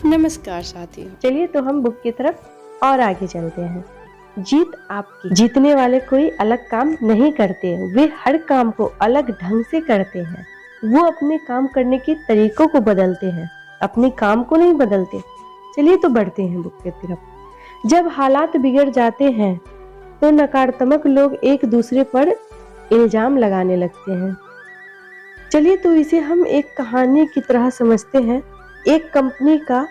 नमस्कार साथियों। चलिए तो हम बुक की तरफ और आगे चलते हैं। जीत आपकी। जीतने वाले कोई अलग काम नहीं करते, वे हर काम को अलग ढंग से करते हैं। वो अपने काम करने के तरीकों को बदलते हैं, अपने काम को नहीं बदलते। चलिए तो बढ़ते हैं बुक की तरफ। जब हालात बिगड़ जाते हैं तो नकारात्मक लोग एक दूसरे पर इल्जाम लगाने लगते हैं। चलिए तो इसे हम एक कहानी की तरह समझते हैं। एक कंपनी का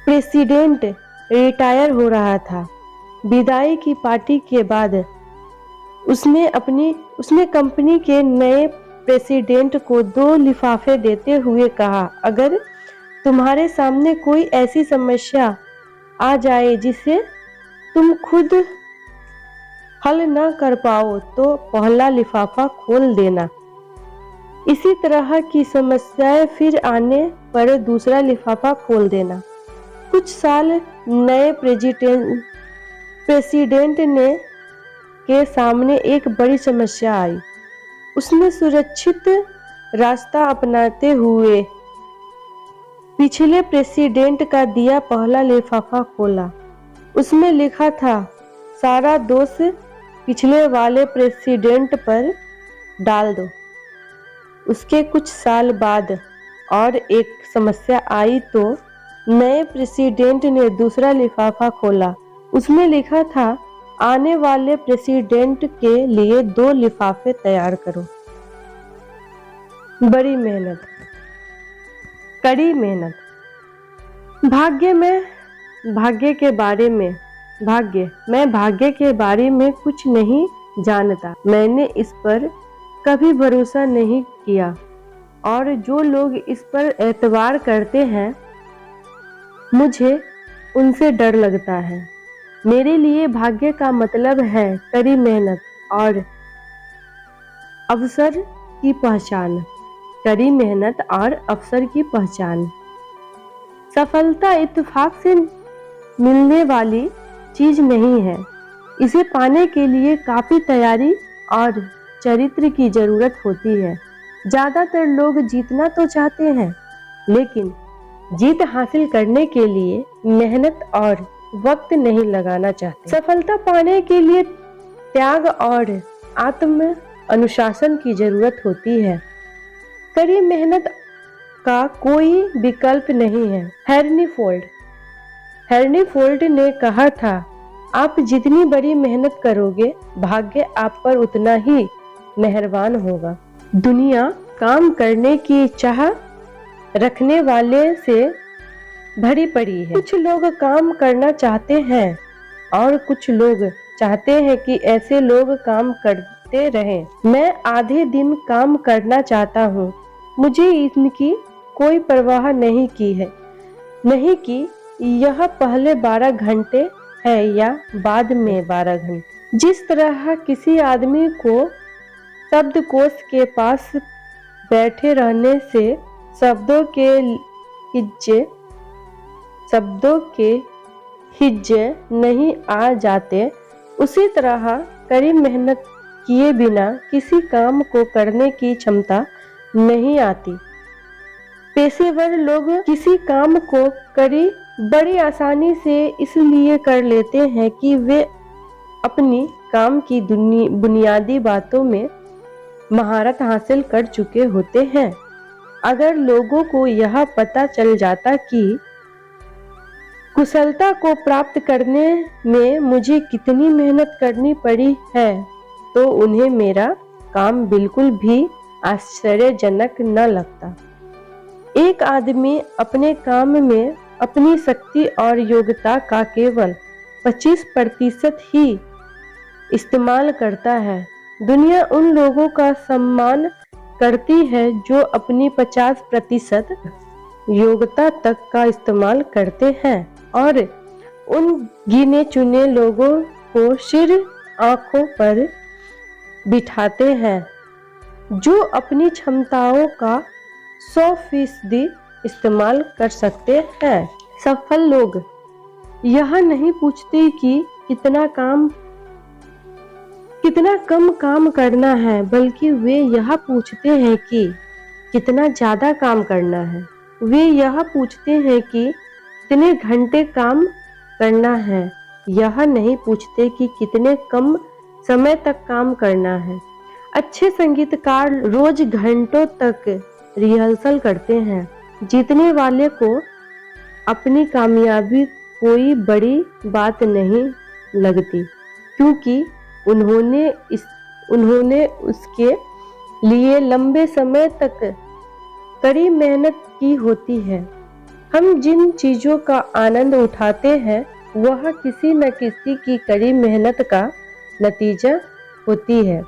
प्रेसिडेंट रिटायर हो रहा था। विदाई की पार्टी के बाद उसने कंपनी के नए प्रेसिडेंट को 2 लिफाफे देते हुए कहा, अगर तुम्हारे सामने कोई ऐसी समस्या आ जाए जिसे तुम खुद हल न कर पाओ तो पहला लिफाफा खोल देना। इसी तरह की समस्याएं फिर आने पर दूसरा लिफाफा खोल देना। कुछ साल नए प्रेसिडेंट के सामने एक बड़ी समस्या आई। उसने सुरक्षित रास्ता अपनाते हुए पिछले प्रेसिडेंट का दिया पहला लिफाफा खोला। उसमें लिखा था, सारा दोष पिछले वाले प्रेसिडेंट पर डाल दो। उसके कुछ साल बाद और एक समस्या आई तो नए प्रेसिडेंट ने दूसरा लिफाफा खोला। उसमें लिखा था, आने वाले प्रेसिडेंट के लिए 2 लिफाफे तैयार करो। बड़ी मेहनत, कड़ी मेहनत। मैं भाग्य के बारे में कुछ नहीं जानता। मैंने इस पर कभी भरोसा नहीं किया और जो लोग इस पर एतबार करते हैं मुझे उनसे डर लगता है। मेरे लिए भाग्य का मतलब है कड़ी मेहनत और अवसर की पहचान। कड़ी मेहनत और अवसर की पहचान। सफलता इत्तेफाक से मिलने वाली चीज नहीं है। इसे पाने के लिए काफी तैयारी और चरित्र की जरूरत होती है। ज्यादातर लोग जीतना तो चाहते हैं, लेकिन जीत हासिल करने के लिए मेहनत और वक्त नहीं लगाना चाहते। सफलता पाने के लिए त्याग और आत्म अनुशासन की जरूरत होती है। कड़ी मेहनत का कोई विकल्प नहीं है। हेनरी फोर्ड ने कहा था, आप जितनी बड़ी मेहनत करोगे, भाग्य आप पर उतना ही मेहरबान होगा। दुनिया काम करने की चाह रखने वाले से भरी पड़ी है। कुछ लोग काम करना चाहते हैं और कुछ लोग चाहते हैं कि ऐसे लोग काम करते रहें। मैं आधे दिन काम करना चाहता हूँ। मुझे इनकी कोई परवाह नहीं कि यह पहले 12 घंटे है या बाद में 12 घंटे। जिस तरह किसी आदमी को शब्दकोश के पास बैठे रहने से शब्दों के हिज्जे नहीं आ जाते, उसी तरह कड़ी मेहनत किए बिना किसी काम को करने की क्षमता नहीं आती। पेशेवर लोग किसी काम को बड़ी आसानी से इसलिए कर लेते हैं कि वे अपनी काम की बुनियादी बातों में महारत हासिल कर चुके होते हैं। अगर लोगों को यह पता चल जाता कि कुशलता को प्राप्त करने में मुझे कितनी मेहनत करनी पड़ी है, तो उन्हें मेरा काम बिल्कुल भी आश्चर्यजनक न लगता। एक आदमी अपने काम में अपनी शक्ति और योग्यता का केवल 25% ही इस्तेमाल करता है। दुनिया उन लोगों का सम्मान करती है जो अपनी 50% योग्यता तक का इस्तेमाल करते हैं और उन गिने चुने लोगों को सिर आंखों पर बिठाते हैं जो अपनी क्षमताओं का 100% इस्तेमाल कर सकते हैं। सफल लोग यह नहीं पूछते कि कितना कम काम करना है, बल्कि वे यह पूछते हैं कि कितना ज्यादा काम करना है। वे यह पूछते हैं कि कितने घंटे काम करना है, यह नहीं पूछते कि कितने कम समय तक काम करना है। अच्छे संगीतकार रोज घंटों तक रिहर्सल करते हैं। जीतने वाले को अपनी कामयाबी कोई बड़ी बात नहीं लगती, क्योंकि उन्होंने उसके लिए लंबे समय तक कड़ी मेहनत की होती है। हम जिन चीजों का आनंद उठाते हैं वह किसी न किसी की कड़ी मेहनत का नतीजा होती है।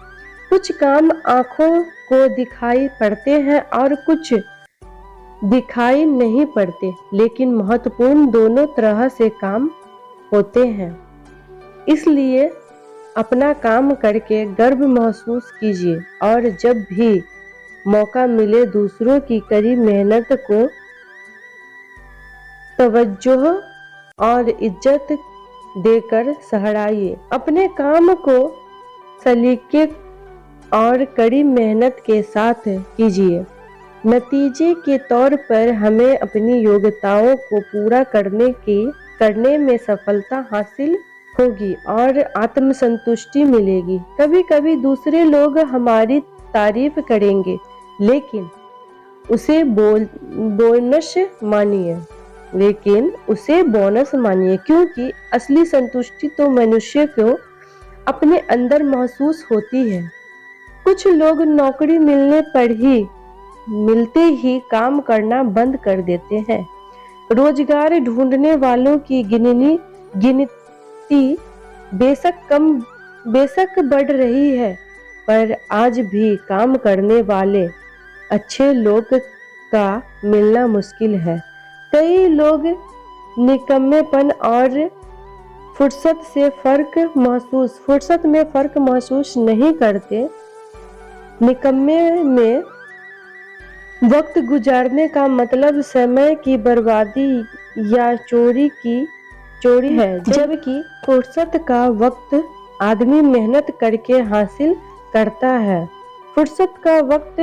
कुछ काम आंखों को दिखाई पड़ते हैं और कुछ दिखाई नहीं पड़ते, लेकिन महत्वपूर्ण दोनों तरह से काम होते हैं। इसलिए अपना काम करके गर्व महसूस कीजिए और जब भी मौका मिले दूसरों की कड़ी मेहनत को तवज्जो और इज्जत देकर सराहिए। अपने काम को सलीके और कड़ी मेहनत के साथ कीजिए। नतीजे के तौर पर हमें अपनी योग्यताओं को पूरा करने में सफलता हासिल होगी और आत्मसंतुष्टि मिलेगी। कभी कभी दूसरे लोग हमारी तारीफ करेंगे, लेकिन उसे बोनस मानिए, क्योंकि असली संतुष्टि तो मनुष्य को अपने अंदर महसूस होती है। कुछ लोग नौकरी मिलते ही काम करना बंद कर देते हैं। रोजगार ढूंढने वालों की गिनती बेशक बढ़ रही है, पर आज भी काम करने वाले अच्छे लोग का मिलना मुश्किल है। कई लोग निकम्मेपन और फुर्सत में फर्क महसूस नहीं करते। निकम्मे में वक्त गुजारने का मतलब समय की बर्बादी या चोरी है, जबकि फुर्सत का वक्त आदमी मेहनत करके हासिल करता है। फुर्सत का वक्त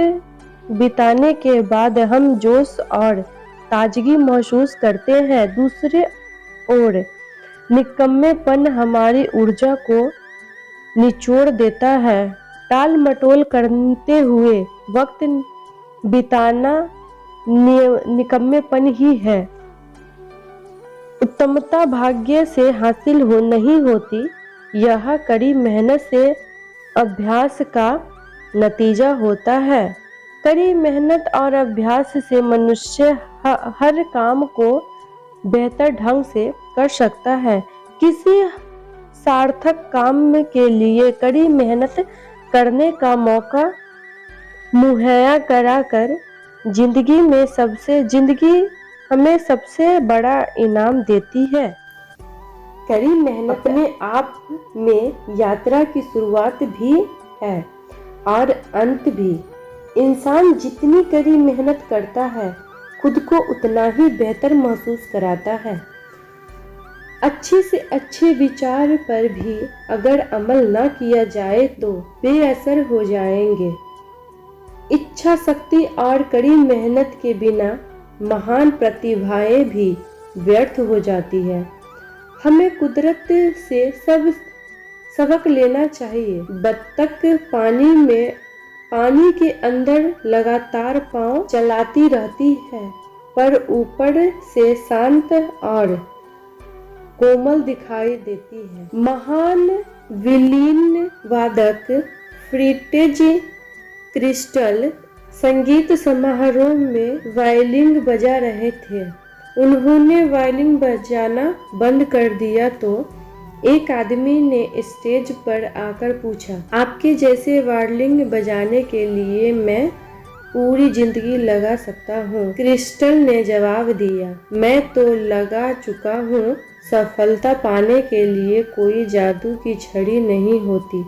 बिताने के बाद हम जोश और ताजगी महसूस करते हैं। दूसरे ओर निकम्मेपन हमारी ऊर्जा को निचोड़ देता है। टाल मटोल करते हुए वक्त बिताना निकम्मेपन ही है। उत्तमता भाग्य से हासिल नहीं होती, यह कड़ी मेहनत से अभ्यास का नतीजा होता है। कड़ी मेहनत और अभ्यास से मनुष्य हर काम को बेहतर ढंग से कर सकता है। किसी सार्थक काम के लिए कड़ी मेहनत करने का मौका मुहैया कराकर जिंदगी हमें सबसे बड़ा इनाम देती है। कड़ी मेहनत अपने आप में यात्रा की शुरुआत भी है और अंत भी। इंसान जितनी कड़ी मेहनत करता है, खुद को उतना ही बेहतर महसूस कराता है। अच्छे से अच्छे विचार पर भी अगर अमल न किया जाए तो बेअसर हो जाएंगे। इच्छा शक्ति और कड़ी मेहनत के बिना महान प्रतिभाएं भी व्यर्थ हो जाती है। हमें कुदरत से सबक लेना चाहिए। बत्तख पानी के अंदर लगातार पांव चलाती रहती है, पर ऊपर से शांत और कोमल दिखाई देती है। महान विलीन वादक फ्रिट्ज क्रिस्टल संगीत समारोह में वायलिन बजा रहे थे। उन्होंने वायलिन बजाना बंद कर दिया तो एक आदमी ने स्टेज पर आकर पूछा, आपके जैसे वायलिन बजाने के लिए मैं पूरी जिंदगी लगा सकता हूँ। क्रिस्टल ने जवाब दिया, मैं तो लगा चुका हूँ। सफलता पाने के लिए कोई जादू की छड़ी नहीं होती।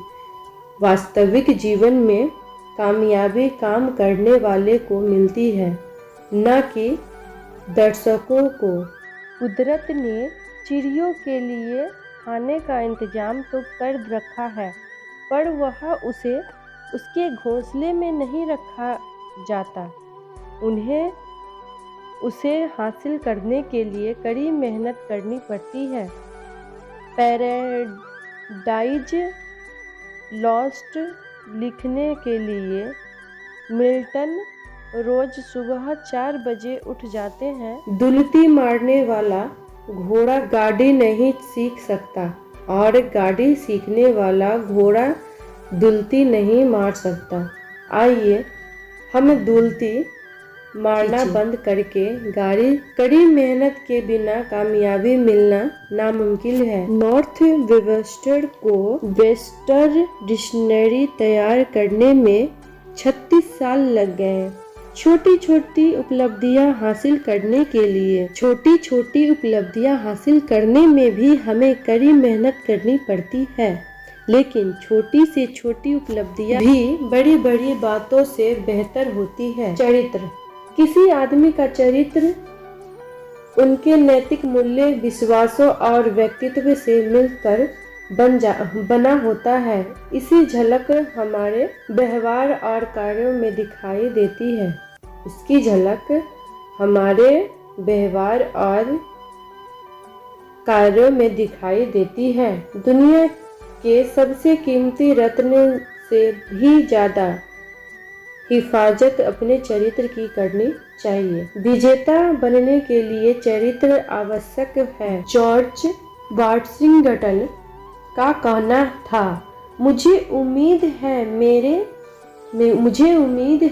वास्तविक जीवन में कामयाबी काम करने वाले को मिलती है, न कि दर्शकों को। कुदरत ने चिड़ियों के लिए खाने का इंतजाम तो कर रखा है, पर वह उसे उसके घोंसले में नहीं रखा जाता। उन्हें उसे हासिल करने के लिए कड़ी मेहनत करनी पड़ती है। पैराडाइज लॉस्ट लिखने के लिए मिल्टन रोज सुबह 4 बजे उठ जाते हैं। दुलती मारने वाला घोड़ा गाड़ी नहीं सीख सकता और गाड़ी सीखने वाला घोड़ा दुलती नहीं मार सकता। आइए हम दुलती मारना बंद करके गाड़ी कड़ी मेहनत के बिना कामयाबी मिलना नामुमकिन है। नॉर्थ वेबस्टर को वेस्टर डिक्शनरी तैयार करने में 36 साल लग गए। छोटी छोटी उपलब्धियां हासिल करने में भी हमें कड़ी मेहनत करनी पड़ती है, लेकिन छोटी से छोटी उपलब्धियां भी बड़ी बड़ी बातों से बेहतर होती है। चरित्र। किसी आदमी का चरित्र उनके नैतिक मूल्य, विश्वासों और व्यक्तित्व से मिलकर बना होता है। इसी झलक हमारे व्यवहार और कार्यों में दिखाई देती है। इसकी झलक हमारे व्यवहार और कार्यों में दिखाई देती है। दुनिया के सबसे कीमती रत्न से भी ज्यादा हिफाजत अपने चरित्र की करनी चाहिए। विजेता बनने के लिए चरित्र आवश्यक है। जॉर्ज वाशिंगटन का कहना था, मुझे उम्मीद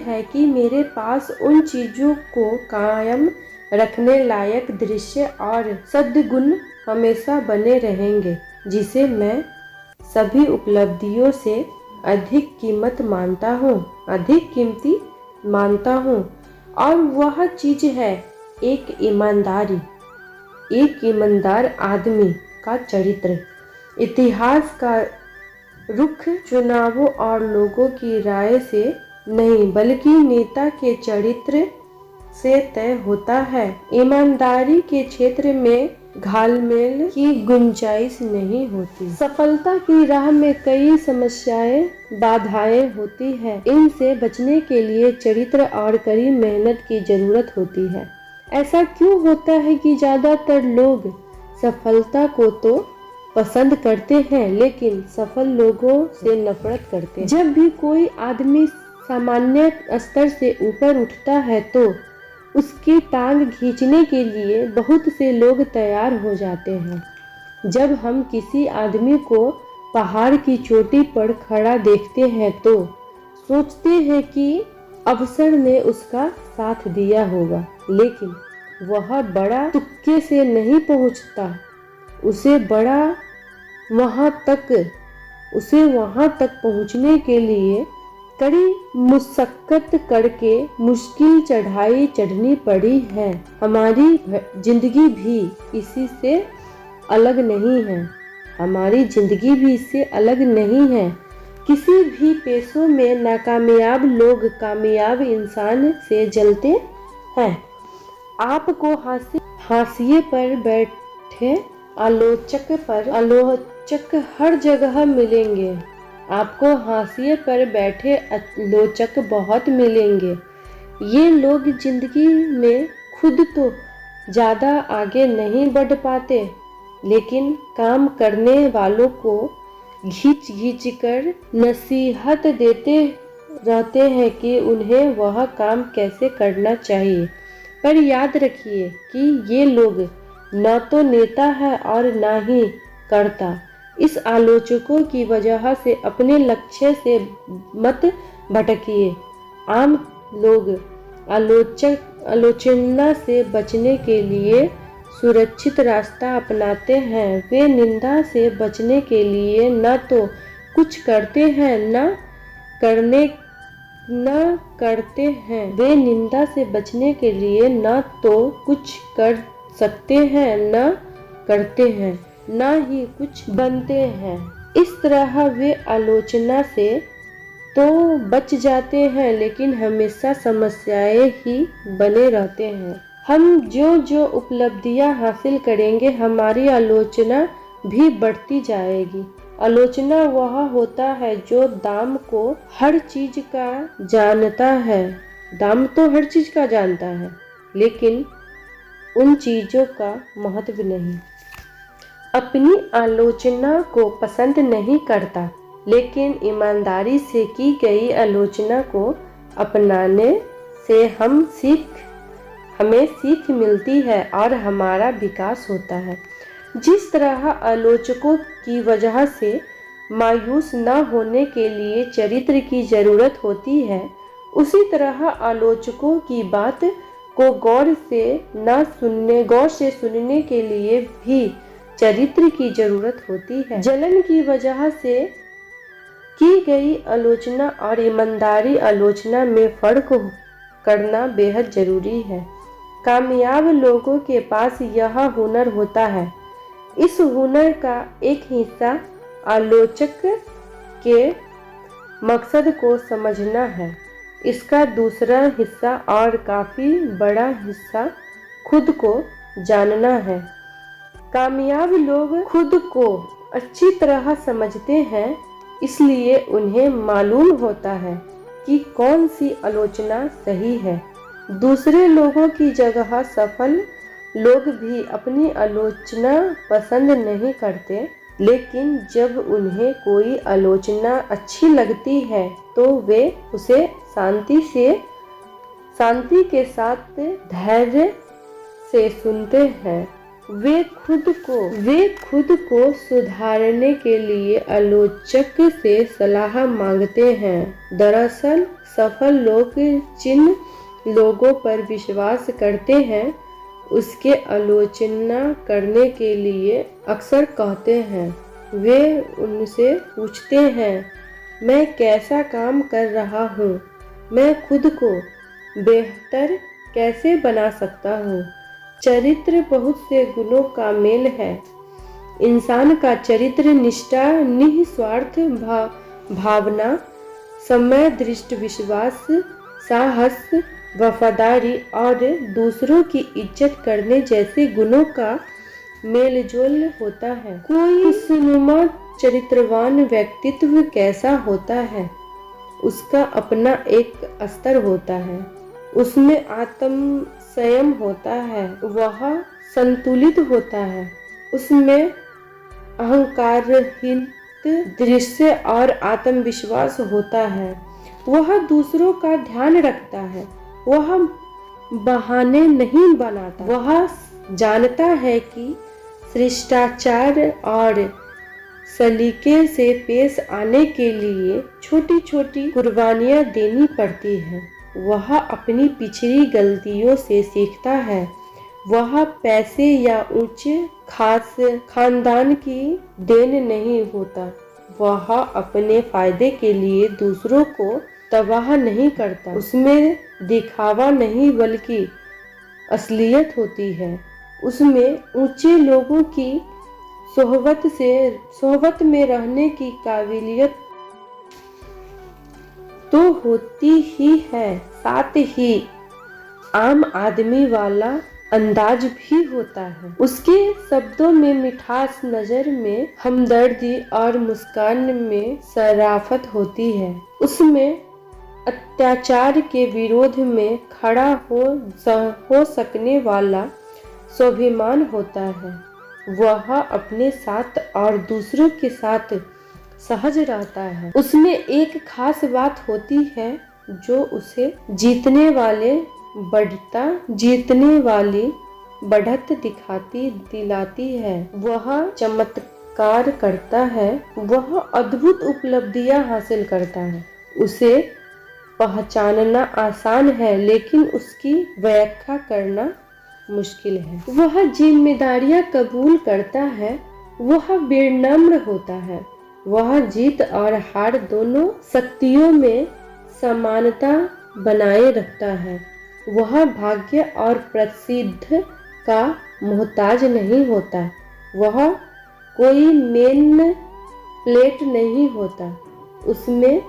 है कि मेरे पास उन चीजों को कायम रखने लायक दृश्य और सद्गुण हमेशा बने रहेंगे जिसे मैं सभी उपलब्धियों से अधिक कीमती मानता हूँ, और वह चीज है एक ईमानदार आदमी का चरित्र। इतिहास का रुख चुनावों और लोगों की राय से नहीं बल्कि नेता के चरित्र से तय होता है। ईमानदारी के क्षेत्र में घालमेल की गुंजाइश नहीं होती। सफलता की राह में कई समस्याएं, बाधाएं होती है। इनसे बचने के लिए चरित्र और कड़ी मेहनत की जरूरत होती है। ऐसा क्यों होता है कि ज्यादातर लोग सफलता को तो पसंद करते हैं लेकिन सफल लोगों से नफरत करते हैं। जब भी कोई आदमी सामान्य स्तर से ऊपर उठता है तो उसकी टांग खींचने के लिए बहुत से लोग तैयार हो जाते हैं। जब हम किसी आदमी को पहाड़ की चोटी पर खड़ा देखते हैं तो सोचते हैं कि अवसर ने उसका साथ दिया होगा, लेकिन वह बड़ा तुक्के से नहीं पहुंचता। उसे वहां तक पहुंचने के लिए कड़ी मुशक्कत करके मुश्किल चढ़ाई चढ़नी पड़ी है। हमारी जिंदगी भी इसी से अलग नहीं है। किसी भी पेशों में नाकामयाब लोग कामयाब इंसान से जलते हैं। आपको हाशिए पर बैठे आलोचक हर जगह मिलेंगे। आपको हाशिए पर बैठे आलोचक बहुत मिलेंगे। ये लोग जिंदगी में खुद तो ज़्यादा आगे नहीं बढ़ पाते, लेकिन काम करने वालों को घींच कर नसीहत देते रहते हैं कि उन्हें वह काम कैसे करना चाहिए। पर याद रखिए कि ये लोग न तो नेता है और न ही कर्ता। इस आलोचकों की वजह से अपने लक्ष्य से मत भटकिए। आम लोग आलोचना से बचने के लिए सुरक्षित रास्ता अपनाते हैं। वे निंदा से बचने के लिए न तो कुछ करते हैं न करते हैं। वे निंदा से बचने के लिए न तो कुछ कर सकते हैं न करते हैं, न ही कुछ बनते हैं। इस तरह वे आलोचना से तो बच जाते हैं, लेकिन हमेशा समस्याएं ही बने रहते हैं। हम जो उपलब्धियां हासिल करेंगे, हमारी आलोचना भी बढ़ती जाएगी। आलोचना वह होता है जो दाम तो हर चीज का जानता है, लेकिन उन चीज़ों का महत्व नहीं। अपनी आलोचना को पसंद नहीं करता, लेकिन ईमानदारी से की गई आलोचना को अपनाने से हमें सीख मिलती है और हमारा विकास होता है। जिस तरह आलोचकों की वजह से मायूस न होने के लिए चरित्र की जरूरत होती है, उसी तरह आलोचकों की बात को गौर से सुनने के लिए भी चरित्र की जरूरत होती है। जलन की वजह से की गई आलोचना और ईमानदारी आलोचना में फर्क करना बेहद जरूरी है। कामयाब लोगों के पास यह हुनर होता है। इस हुनर का एक हिस्सा आलोचक के मकसद को समझना है। इसका दूसरा हिस्सा और काफ़ी बड़ा हिस्सा खुद को जानना है। कामयाब लोग खुद को अच्छी तरह समझते हैं, इसलिए उन्हें मालूम होता है कि कौन सी आलोचना सही है। दूसरे लोगों की जगह सफल लोग भी अपनी आलोचना पसंद नहीं करते, लेकिन जब उन्हें कोई आलोचना अच्छी लगती है तो वे उसे शांति के साथ धैर्य से सुनते हैं। वे खुद को सुधारने के लिए आलोचक से सलाह मांगते हैं। दरअसल सफल लोग जिन लोगों पर विश्वास करते हैं, उसके आलोचना करने के लिए अक्सर कहते हैं। वे उनसे पूछते हैं, मैं कैसा काम कर रहा हूँ? मैं खुद को बेहतर कैसे बना सकता हूँ? चरित्र बहुत से गुणों का मेल है। इंसान का चरित्र निष्ठा, निस्वार्थ भावना, समय दृष्टि, विश्वास, साहस, वफादारी और दूसरों की इज्जत करने जैसे गुणों का मेलजोल होता है। कोई खुशनुमा चरित्रवान व्यक्तित्व कैसा होता है? उसका अपना एक स्तर होता है। उसमें आत्म संयम होता है, वह संतुलित होता है। उसमें अहंकारहीन दृश्य और आत्मविश्वास होता है। वह दूसरों का ध्यान रखता है, वह बहाने नहीं बनाता। वह जानता है कि शिष्टाचार और सलीके से पेश आने के लिए छोटी छोटी कुर्बानियां देनी पड़ती हैं। वह अपनी पिछली गलतियों से सीखता है। वह पैसे या ऊंचे खास खानदान की देन नहीं होता। वह अपने फायदे के लिए दूसरों को तबाह नहीं करता। उसमें दिखावा नहीं बल्कि असलियत होती है। उसमें ऊंचे लोगों की सोहबत में रहने की काबिलियत तो होती ही है, साथ ही आम आदमी वाला अंदाज भी होता है। उसके शब्दों में मिठास, नजर में हमदर्दी और मुस्कान में शराफत होती है। उसमें अत्याचार के विरोध में खड़ा हो सकने वाला स्वाभिमान होता है। वह अपने साथ और दूसरों के साथ सहज रहता है। उसमें एक खास बात होती है जो उसे जीतने वाली बढ़त दिलाती है। वह चमत्कार करता है, वह अद्भुत उपलब्धियां हासिल करता है। उसे पहचानना आसान है, लेकिन उसकी व्याख्या करना मुश्किल है। वह जिम्मेदारियां कबूल करता है, वह विनम्र होता है। वह जीत और हार दोनों शक्तियों में समानता बनाए रखता है। वह भाग्य और प्रसिद्ध का मोहताज नहीं होता। वह कोई मेन प्लेट नहीं होता। उसमें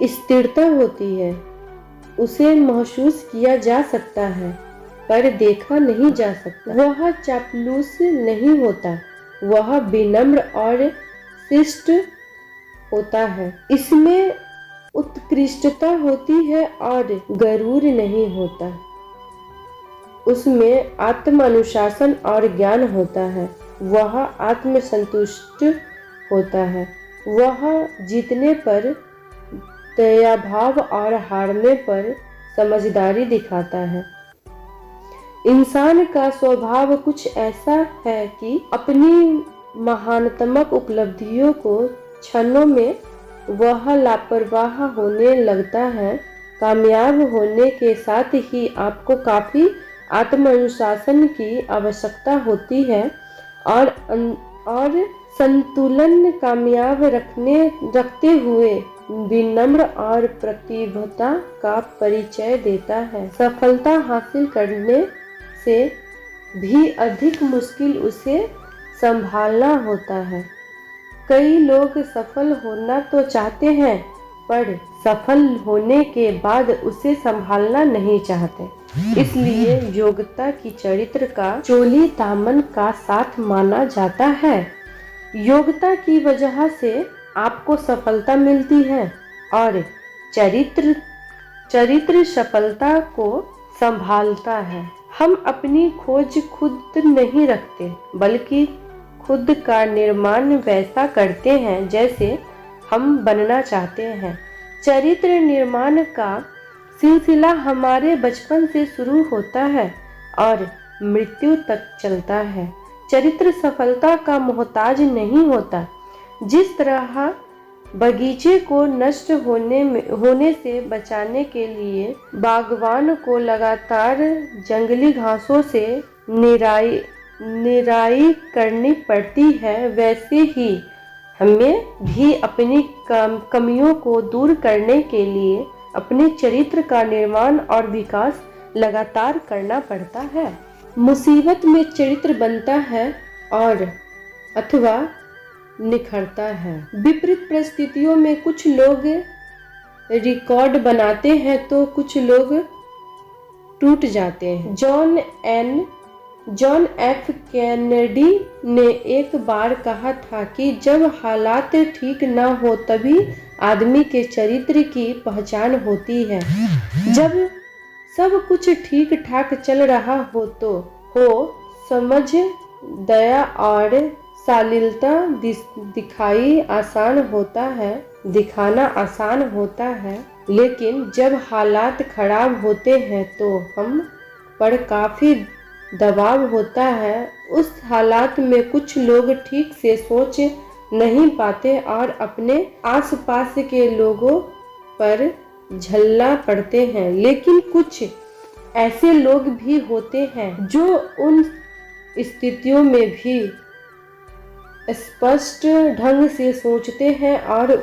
स्थिरता होती है। उसे महसूस किया जा सकता है पर देखा नहीं जा सकता। वह चापलूस नहीं होता। वह विनम्र और शिष्ट होता है। इसमें उत्कृष्टता होती है और गरूर नहीं होता। उसमें आत्म अनुशासन और ज्ञान होता है। वह आत्मसंतुष्ट होता है। वह जीतने पर दयाभाव और हारने पर समझदारी दिखाता है। इंसान का स्वभाव कुछ ऐसा है कि अपनी महानतमक उपलब्धियों को क्षणों में वह लापरवाह होने लगता है। कामयाब होने के साथ ही आपको काफी आत्मानुशासन की आवश्यकता होती है और संतुलन कामयाब रखते हुए विनम्र और प्रतिबद्धता का परिचय देता है। सफलता हासिल करने से भी अधिक मुश्किल उसे संभालना होता है। कई लोग सफल होना तो चाहते हैं पर सफल होने के बाद उसे संभालना नहीं चाहते। इसलिए योग्यता की चरित्र का चोली दामन का साथ माना जाता है। योग्यता की वजह से आपको सफलता मिलती है और चरित्र सफलता को संभालता है। हम अपनी खोज खुद नहीं रखते बल्कि खुद का निर्माण वैसा करते हैं जैसे हम बनना चाहते हैं। चरित्र निर्माण का सिलसिला हमारे बचपन से शुरू होता है और मृत्यु तक चलता है। चरित्र सफलता का मोहताज नहीं होता। जिस तरह बगीचे को नष्ट होने से बचाने के लिए बागवान को लगातार जंगली घासों से निराई करनी पड़ती है, वैसे ही हमें भी अपनी कमियों को दूर करने के लिए अपने चरित्र का निर्माण और विकास लगातार करना पड़ता है। मुसीबत में चरित्र बनता है और अथवा निखरता है। विपरीत परिस्थितियों में कुछ लोग रिकॉर्ड बनाते हैं तो कुछ लोग टूट जाते हैं। जॉन एफ कैनेडी ने एक बार कहा था कि जब हालात ठीक न हो तभी आदमी के चरित्र की पहचान होती है। जब सब कुछ ठीक ठाक चल रहा हो तो समझ, दया और शालीनता दिखाना आसान होता है, लेकिन जब हालात खराब होते हैं तो हम पर काफी दबाव होता है। उस हालात में कुछ लोग ठीक से सोच नहीं पाते और अपने आसपास के लोगों पर झल्ला पड़ते हैं, लेकिन कुछ ऐसे लोग भी होते हैं जो उन स्थितियों में भी स्पष्ट ढंग से सोचते हैं और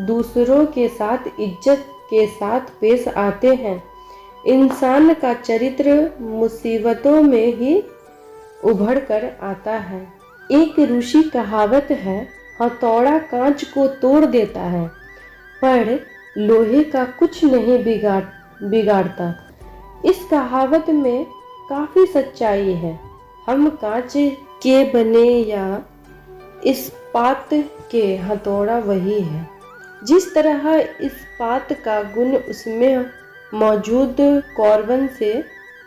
दूसरों के साथ इज्जत के साथ पेश आते हैं। इंसान का चरित्र मुसीबतों में ही उभर कर आता है। एक रूसी कहावत है, हथौड़ा कांच को तोड़ देता है पर लोहे का कुछ नहीं बिगाड़ता। इस कहावत में काफी सच्चाई है। हम कांच के बने या इस्पात के, हथौड़ा वही है। जिस तरह इस्पात का गुण उसमें मौजूद कार्बन से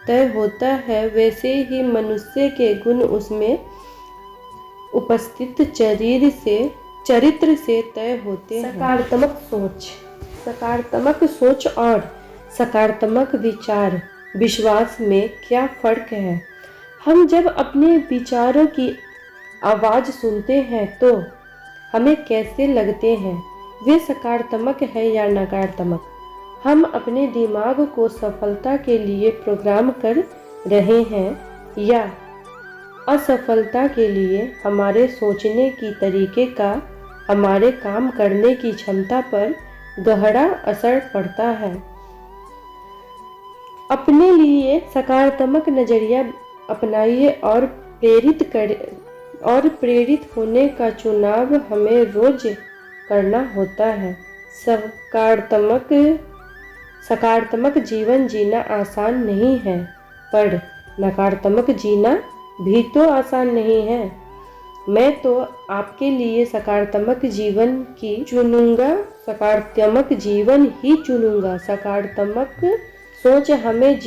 तय होता है, वैसे ही मनुष्य के गुण उसमें उपस्थित चरित्र से तय होते हैं। सकारात्मक सोच और सकारात्मक विश्वास में क्या फर्क है? हम जब अपने विचारों की आवाज़ सुनते हैं तो हमें कैसे लगते हैं? वे सकारात्मक है या नकारात्मक? हम अपने दिमाग को सफलता के लिए प्रोग्राम कर रहे हैं या असफलता के लिए? हमारे सोचने की तरीके का हमारे काम करने की क्षमता पर गहरा असर पड़ता है। अपने लिए सकारात्मक नजरिया अपनाइए और प्रेरित होने का चुनाव हमें रोज करना होता है। सकारात्मक जीवन जीना आसान नहीं है, पर नकारात्मक जीना भी तो आसान नहीं है। मैं तो आपके लिए सकारात्मक जीवन ही चुनूंगा। सकारात्मक सोच हमें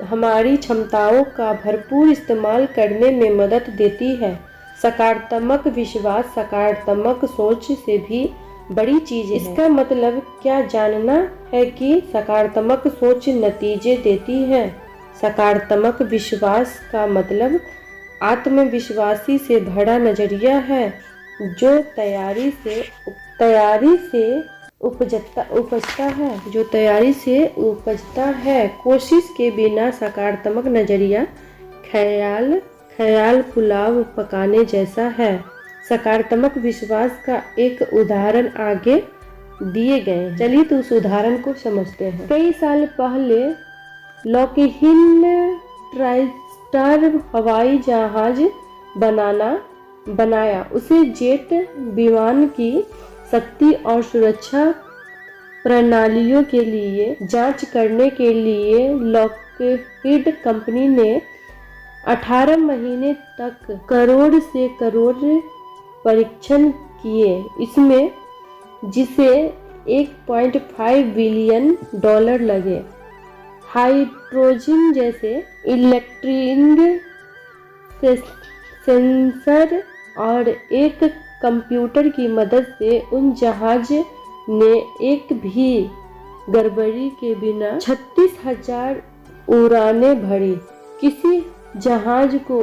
हमारी क्षमताओं का भरपूर इस्तेमाल करने में मदद देती है। सकारात्मक विश्वास सकारात्मक सोच से भी बड़ी चीज है। इसका मतलब क्या जानना है कि सकारात्मक सोच नतीजे देती है। सकारात्मक विश्वास का मतलब आत्मविश्वासी से भरा नजरिया है जो तैयारी से उपजता है। कोशिश के बिना सकारात्मक नजरिया ख्याल पुलाव पकाने जैसा है। सकारात्मक विश्वास का एक उदाहरण आगे दिए गए। चलिए तो उस उदाहरण को समझते हैं। कई साल पहले लॉकहीड ट्राइस्टार हवाई जहाज बनाया। उसे जेट विमान की शक्ति और सुरक्षा प्रणालियों के लिए जांच करने के लिए लॉकहीड कंपनी ने 18 महीने तक करोड़ से करोड़ परीक्षण किए। इसमें जिसे $1.5 बिलियन लगे। हाइड्रोजन जैसे इलेक्ट्रिक सेंसर और एक कंप्यूटर की मदद से उन जहाज ने एक भी गड़बड़ी के बिना 36,000 उड़ानें भरी। किसी जहाज को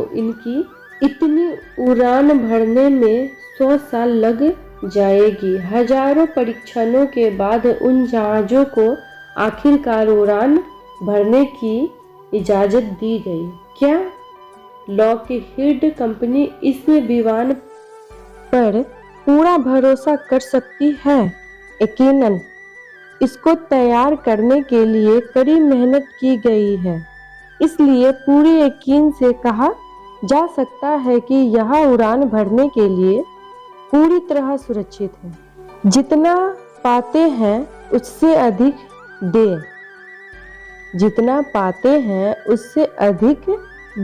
इतनी उड़ान भरने में 100 साल लग जाएगी। हजारों परीक्षणों के बाद उन जहाजों को आखिरकार उड़ान भरने की इजाजत दी गई। क्या लॉकहीड कंपनी इस विमान पर पूरा भरोसा कर सकती है? यकीनन। इसको तैयार करने के लिए कड़ी मेहनत की गई है, इसलिए पूरे यकीन से कहा जा सकता है कि यह उड़ान भरने के लिए पूरी तरह सुरक्षित है। जितना पाते हैं उससे अधिक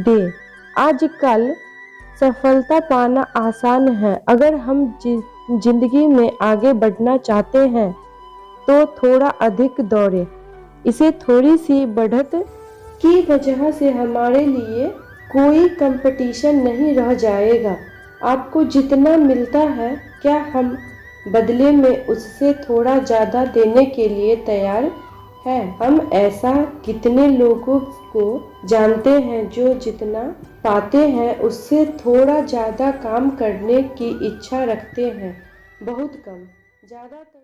दे। आजकल सफलता पाना आसान है। अगर हम जिंदगी में आगे बढ़ना चाहते हैं तो थोड़ा अधिक दौड़े। इसे थोड़ी सी बढ़त की वजह से हमारे लिए कोई कंपटीशन नहीं रह जाएगा। आपको जितना मिलता है, क्या हम बदले में उससे थोड़ा ज़्यादा देने के लिए तैयार हैं? हम ऐसा कितने लोगों को जानते हैं जो जितना पाते हैं उससे थोड़ा ज़्यादा काम करने की इच्छा रखते हैं? बहुत कम। ज़्यादातर